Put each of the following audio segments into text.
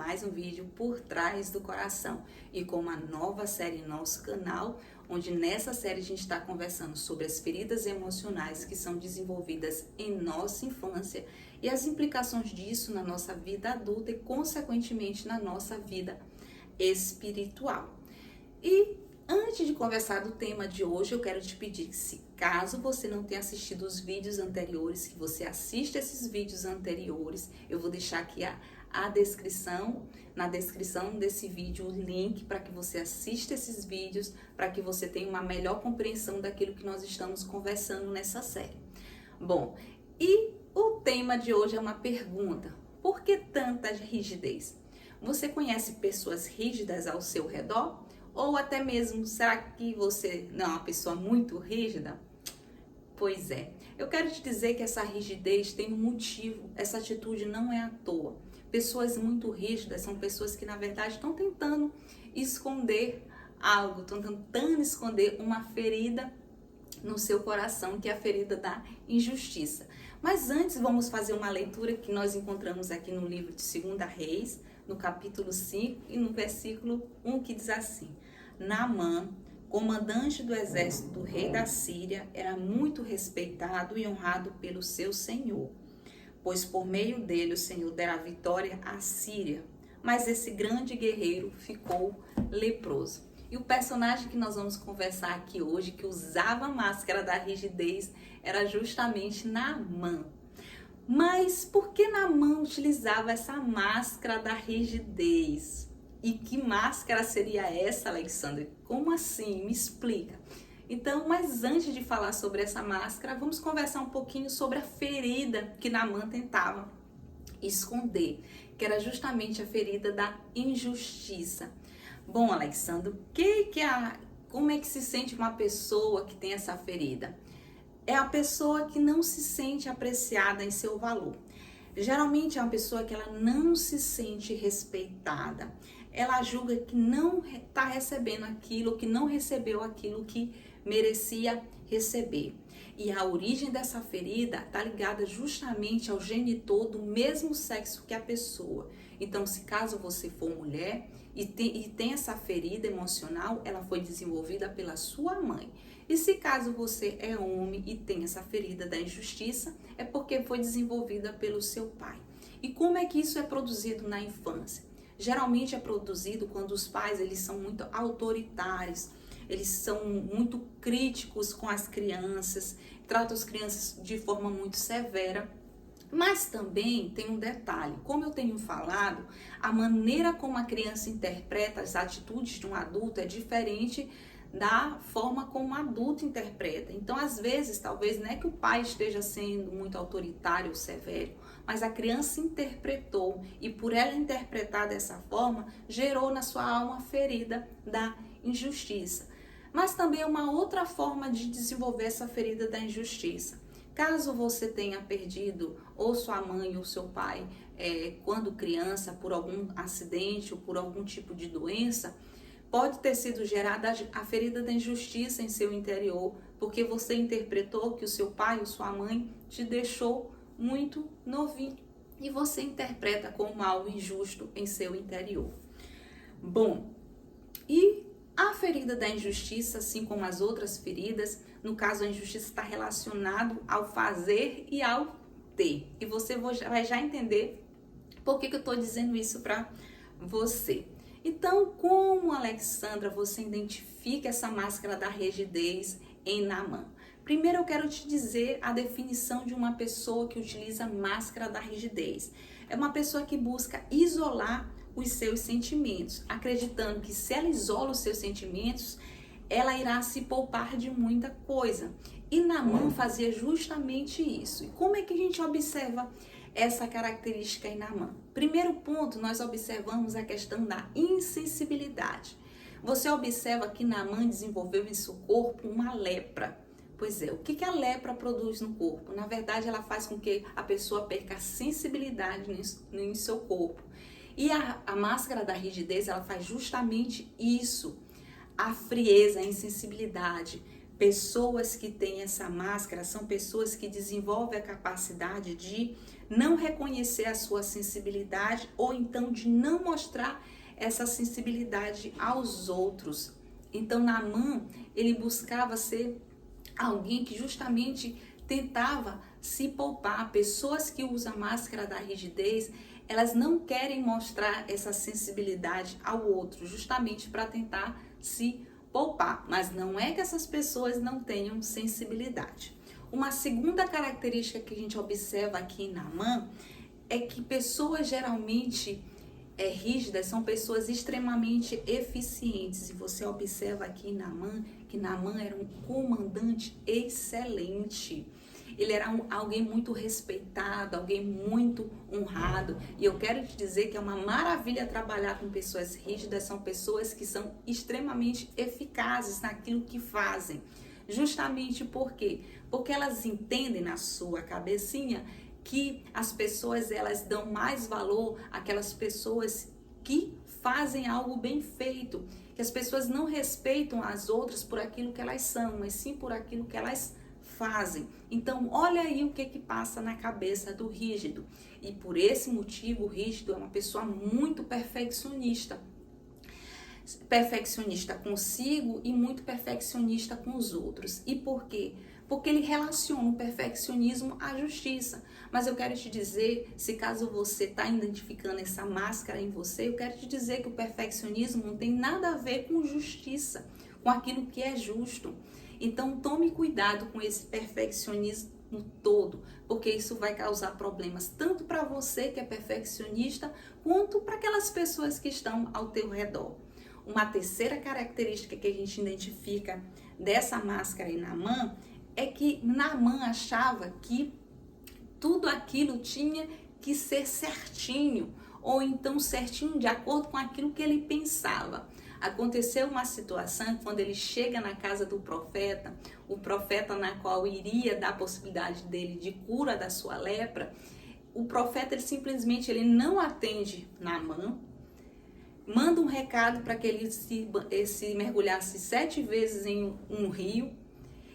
mais um vídeo por trás do coração e com uma nova série em nosso canal, onde nessa série a gente está conversando sobre as feridas emocionais que são desenvolvidas em nossa infância e as implicações disso na nossa vida adulta e consequentemente na nossa vida espiritual. E antes de conversar do tema de hoje, eu quero te pedir que, se caso você não tenha assistido os vídeos anteriores, que você assista esses vídeos anteriores. Eu vou deixar aqui na descrição desse vídeo, o link para que você assista esses vídeos, para que você tenha uma melhor compreensão daquilo que nós estamos conversando nessa série. Bom, e o tema de hoje é uma pergunta: por que tanta rigidez? Você conhece pessoas rígidas ao seu redor? Ou até mesmo, será que você não é uma pessoa muito rígida? Pois é, eu quero te dizer que essa rigidez tem um motivo, essa atitude não é à toa. Pessoas muito rígidas são pessoas que, na verdade, estão tentando esconder algo, estão tentando esconder uma ferida no seu coração, que é a ferida da injustiça. Mas antes, vamos fazer uma leitura que nós encontramos aqui no livro de 2 Reis, no capítulo 5 e no versículo 1, que diz assim: Naamã, comandante do exército do rei da Síria, era muito respeitado e honrado pelo seu senhor, pois por meio dele o Senhor dera a vitória à Síria. Mas esse grande guerreiro ficou leproso. E o personagem que nós vamos conversar aqui hoje, que usava a máscara da rigidez, era justamente Naamã. Mas por que Naamã utilizava essa máscara da rigidez? E que máscara seria essa, Alexandre? Como assim? Me explica. Então, mas antes de falar sobre essa máscara, vamos conversar um pouquinho sobre a ferida que Naamã tentava esconder, que era justamente a ferida da injustiça. Bom, Alexandre, como é que se sente uma pessoa que tem essa ferida? É a pessoa que não se sente apreciada em seu valor. Geralmente é uma pessoa que ela não se sente respeitada. Ela julga que não está recebendo aquilo, que não recebeu aquilo que merecia receber. E a origem dessa ferida está ligada justamente ao genitor do mesmo sexo que a pessoa. Então, se caso você for mulher e tem essa ferida emocional, ela foi desenvolvida pela sua mãe. E se caso você é homem e tem essa ferida da injustiça, é porque foi desenvolvida pelo seu pai. E como é que isso é produzido na infância? Geralmente é produzido quando os pais eles são muito autoritários, eles são muito críticos com as crianças, tratam as crianças de forma muito severa. Mas também tem um detalhe, como eu tenho falado, a maneira como a criança interpreta as atitudes de um adulto é diferente da forma como o adulto interpreta. Então, às vezes, talvez não é que o pai esteja sendo muito autoritário ou severo, mas a criança interpretou e por ela interpretar dessa forma, gerou na sua alma a ferida da injustiça. Mas também é uma outra forma de desenvolver essa ferida da injustiça. Caso você tenha perdido ou sua mãe ou seu pai quando criança por algum acidente ou por algum tipo de doença, pode ter sido gerada a ferida da injustiça em seu interior, porque você interpretou que o seu pai ou sua mãe te deixou muito novinho e você interpreta como algo injusto em seu interior. Bom, e a ferida da injustiça, assim como as outras feridas, no caso a injustiça está relacionado ao fazer e ao ter. E você vai já entender por que eu estou dizendo isso para você. Então, como, Alexandra, você identifica essa máscara da rigidez em Naamã? Primeiro eu quero te dizer a definição de uma pessoa que utiliza a máscara da rigidez. É uma pessoa que busca isolar os seus sentimentos, acreditando que se ela isola os seus sentimentos, ela irá se poupar de muita coisa. E Naamã fazia justamente isso. E como é que a gente observa essa característica em Naamã? Primeiro ponto, nós observamos a questão da insensibilidade. Você observa que Naamã desenvolveu em seu corpo uma lepra. Pois é, o que a lepra produz no corpo? Na verdade, ela faz com que a pessoa perca a sensibilidade em seu corpo. E a máscara da rigidez, ela faz justamente isso. A frieza, a insensibilidade Pessoas que têm essa máscara são pessoas que desenvolvem a capacidade de não reconhecer a sua sensibilidade ou então de não mostrar essa sensibilidade aos outros. Então, Naamã, ele buscava ser alguém que justamente tentava se poupar. Pessoas que usam a máscara da rigidez, elas não querem mostrar essa sensibilidade ao outro, justamente para tentar se poupar. Mas não é que essas pessoas não tenham sensibilidade. Uma segunda característica que a gente observa aqui em Naamã é que pessoas geralmente rígidas são pessoas extremamente eficientes. E você observa aqui em Naamã que Naamã era um comandante excelente. Ele era alguém muito respeitado, alguém muito honrado. E eu quero te dizer que é uma maravilha trabalhar com pessoas rígidas. São pessoas que são extremamente eficazes naquilo que fazem. Justamente por quê? Porque elas entendem na sua cabecinha que as pessoas, elas dão mais valor àquelas pessoas que fazem algo bem feito. Que as pessoas não respeitam as outras por aquilo que elas são, mas sim por aquilo que elas fazem. Então, olha aí o que passa na cabeça do rígido. E por esse motivo, o rígido é uma pessoa muito perfeccionista. Perfeccionista consigo e muito perfeccionista com os outros. E por quê? Porque ele relaciona o perfeccionismo à justiça. Mas eu quero te dizer, se caso você está identificando essa máscara em você, eu quero te dizer que o perfeccionismo não tem nada a ver com justiça, com aquilo que é justo. Então tome cuidado com esse perfeccionismo todo, porque isso vai causar problemas tanto para você que é perfeccionista, quanto para aquelas pessoas que estão ao teu redor. Uma terceira característica que a gente identifica dessa máscara em Naamã é que Naamã achava que tudo aquilo tinha que ser certinho, ou então certinho de acordo com aquilo que ele pensava. Aconteceu uma situação quando ele chega na casa do profeta, o profeta na qual iria dar a possibilidade dele de cura da sua lepra. O profeta ele não atende Naamã, manda um recado para que ele se mergulhasse 7 vezes em um rio.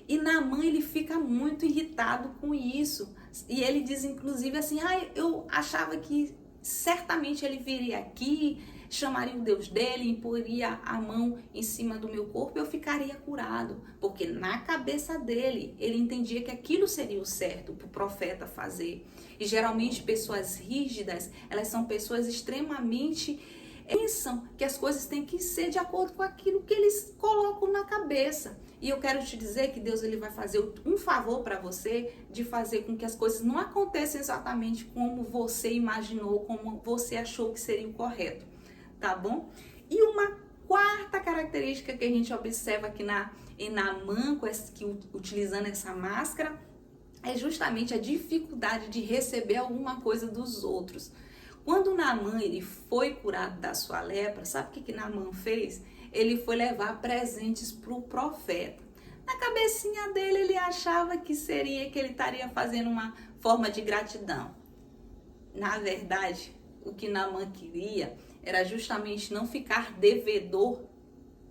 E Naamã, ele fica muito irritado com isso. E ele diz inclusive assim, eu achava que certamente ele viria aqui, chamaria o Deus dele, imporia a mão em cima do meu corpo e eu ficaria curado. Porque na cabeça dele, ele entendia que aquilo seria o certo para o profeta fazer. E geralmente pessoas rígidas, elas são pessoas extremamente... pensam que as coisas têm que ser de acordo com aquilo que eles colocam na cabeça. E eu quero te dizer que Deus ele vai fazer um favor para você de fazer com que as coisas não aconteçam exatamente como você imaginou, como você achou que seria o correto, tá bom? E uma quarta característica que a gente observa aqui em Naamã, utilizando essa máscara, é justamente a dificuldade de receber alguma coisa dos outros. Quando Naamã ele foi curado da sua lepra, sabe o que Naamã fez? Ele foi levar presentes para o profeta. Na cabecinha dele, ele achava que ele estaria fazendo uma forma de gratidão. Na verdade, o que Naamã queria era justamente não ficar devedor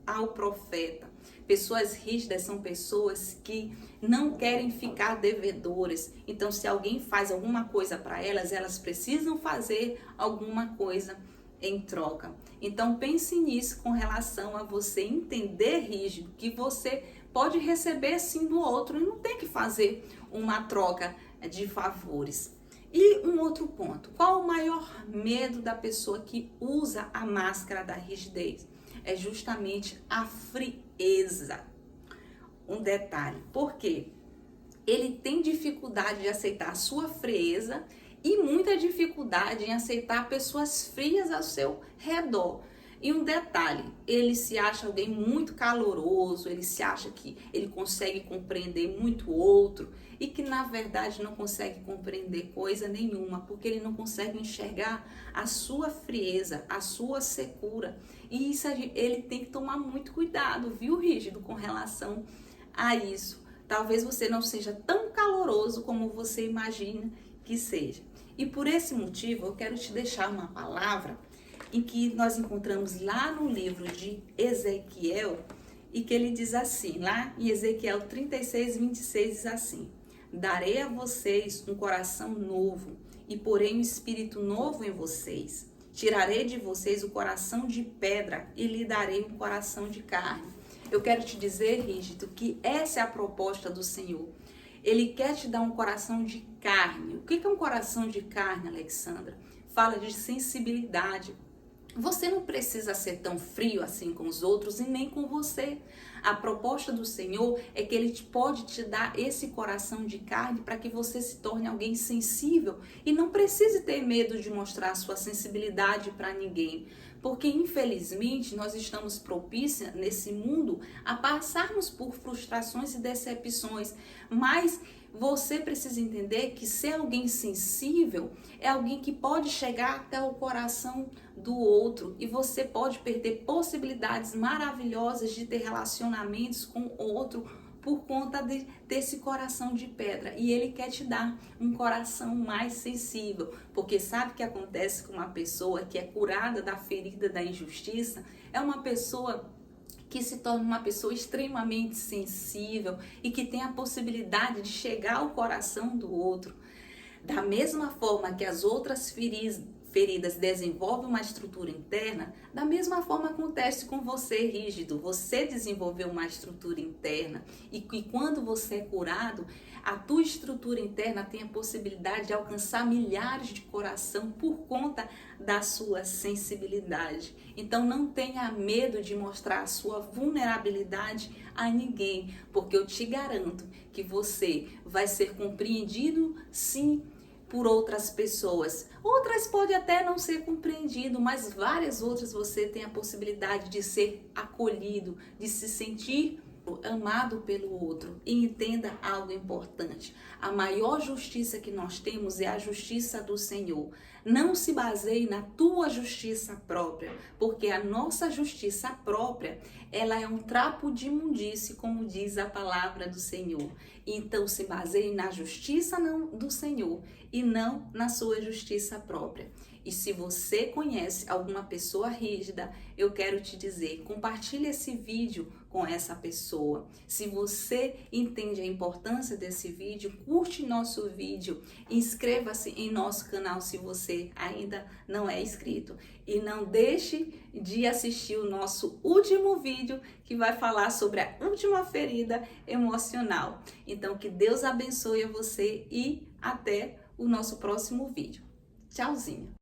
ao profeta. Pessoas rígidas são pessoas que não querem ficar devedoras. Então, se alguém faz alguma coisa para elas, elas precisam fazer alguma coisa em troca. Então, pense nisso com relação a você entender, rígido, que você pode receber sim do outro e não tem que fazer uma troca de favores. E um outro ponto, qual o maior medo da pessoa que usa a máscara da rigidez? É justamente a frieza. Um detalhe, porque ele tem dificuldade de aceitar a sua frieza e muita dificuldade em aceitar pessoas frias ao seu redor. E um detalhe, ele se acha alguém muito caloroso, ele se acha que ele consegue compreender muito o outro e que na verdade não consegue compreender coisa nenhuma, porque ele não consegue enxergar a sua frieza, a sua secura. E isso ele tem que tomar muito cuidado, viu, rígido, com relação a isso. Talvez você não seja tão caloroso como você imagina que seja. E por esse motivo eu quero te deixar uma palavra em que nós encontramos lá no livro de Ezequiel, e que ele diz assim, lá em Ezequiel 36, 26, diz assim: darei a vocês um coração novo e porei um espírito novo em vocês. Tirarei de vocês o coração de pedra e lhe darei um coração de carne. Eu quero te dizer, Rígido, que essa é a proposta do Senhor. Ele quer te dar um coração de carne. O que é um coração de carne, Alexandra? Fala de sensibilidade. Você não precisa ser tão frio assim com os outros e nem com você. A proposta do Senhor é que Ele pode te dar esse coração de carne para que você se torne alguém sensível e não precise ter medo de mostrar sua sensibilidade para ninguém. Porque, infelizmente, nós estamos propícios nesse mundo a passarmos por frustrações e decepções, mas você precisa entender que ser alguém sensível é alguém que pode chegar até o coração do outro e você pode perder possibilidades maravilhosas de ter relacionamentos com o outro por conta desse coração de pedra. E ele quer te dar um coração mais sensível, porque sabe o que acontece com uma pessoa que é curada da ferida da injustiça? É uma pessoa que se torna uma pessoa extremamente sensível e que tem a possibilidade de chegar ao coração do outro. Da mesma forma que as outras feridas desenvolvem uma estrutura interna, da mesma forma acontece com você, Rígido. Você desenvolveu uma estrutura interna e quando você é curado, a tua estrutura interna tem a possibilidade de alcançar milhares de coração por conta da sua sensibilidade. Então não tenha medo de mostrar a sua vulnerabilidade a ninguém, porque eu te garanto que você vai ser compreendido sim por outras pessoas. Outras podem até não ser compreendido, mas várias outras você tem a possibilidade de ser acolhido, de se sentir amado pelo outro. E entenda algo importante: a maior justiça que nós temos é a justiça do Senhor. Não se baseie na tua justiça própria, porque a nossa justiça própria, ela é um trapo de imundície, como diz a palavra do Senhor. Então se baseie na justiça do Senhor e não na sua justiça própria. E se você conhece alguma pessoa rígida, eu quero te dizer, compartilhe esse vídeo com essa pessoa. Se você entende a importância desse vídeo, curte nosso vídeo, inscreva-se em nosso canal se você ainda não é inscrito. E não deixe de assistir o nosso último vídeo, que vai falar sobre a última ferida emocional. Então, que Deus abençoe a você e até o nosso próximo vídeo. Tchauzinho!